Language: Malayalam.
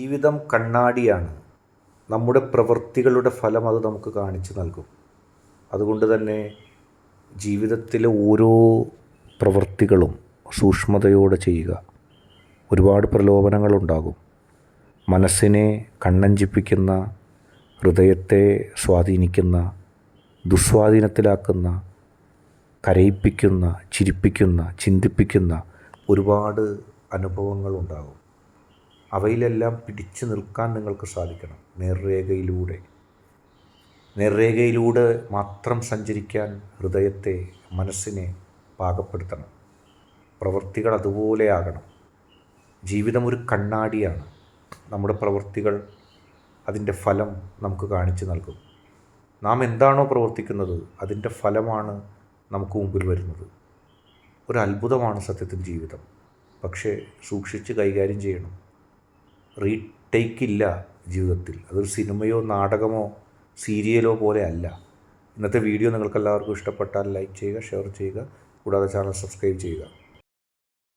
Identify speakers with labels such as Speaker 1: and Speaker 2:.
Speaker 1: ജീവിതം കണ്ണാടിയാണ്. നമ്മുടെ പ്രവൃത്തികളുടെ ഫലം അത് നമുക്ക് കാണിച്ചു നൽകും. അതുകൊണ്ട് തന്നെ ജീവിതത്തിലെ ഓരോ പ്രവൃത്തികളും സൂക്ഷ്മതയോടെ ചെയ്യുക. ഒരുപാട് പ്രലോഭനങ്ങളുണ്ടാകും. മനസ്സിനെ കണ്ണഞ്ചിപ്പിക്കുന്ന, ഹൃദയത്തെ സ്വാധീനിക്കുന്ന, ദുസ്വാധീനത്തിലാക്കുന്ന, കരയിപ്പിക്കുന്ന, ചിരിപ്പിക്കുന്ന, ചിന്തിപ്പിക്കുന്ന ഒരുപാട് അനുഭവങ്ങളുണ്ടാകും. അവയിലെല്ലാം പിടിച്ചു നിൽക്കാൻ നിങ്ങൾക്ക് സാധിക്കണം. നേർരേഖയിലൂടെ മാത്രം സഞ്ചരിക്കാൻ ഹൃദയത്തെ, മനസ്സിനെ പാകപ്പെടുത്തണം. പ്രവൃത്തികൾ അതുപോലെയാകണം. ജീവിതം ഒരു കണ്ണാടിയാണ്. നമ്മുടെ പ്രവൃത്തികൾ അതിൻ്റെ ഫലം നമുക്ക് കാണിച്ചു നൽകും. നാം എന്താണോ പ്രവർത്തിക്കുന്നത് അതിൻ്റെ ഫലമാണ് നമുക്ക് മുമ്പിൽ വരുന്നത്. ഒരു അത്ഭുതമാണ് സത്യത്തിൽ ജീവിതം. പക്ഷേ സൂക്ഷിച്ച് കൈകാര്യം ചെയ്യണം. റീടേക്ക് ഇല്ല ജീവിതത്തിൽ. അതൊരു സിനിമയോ നാടകമോ സീരിയലോ പോലെ അല്ല. ഇന്നത്തെ വീഡിയോ നിങ്ങൾക്കെല്ലാവർക്കും ഇഷ്ടപ്പെട്ടാൽ ലൈക്ക് ചെയ്യുക, ഷെയർ ചെയ്യുക, കൂടാതെ ചാനൽ സബ്സ്ക്രൈബ് ചെയ്യുക.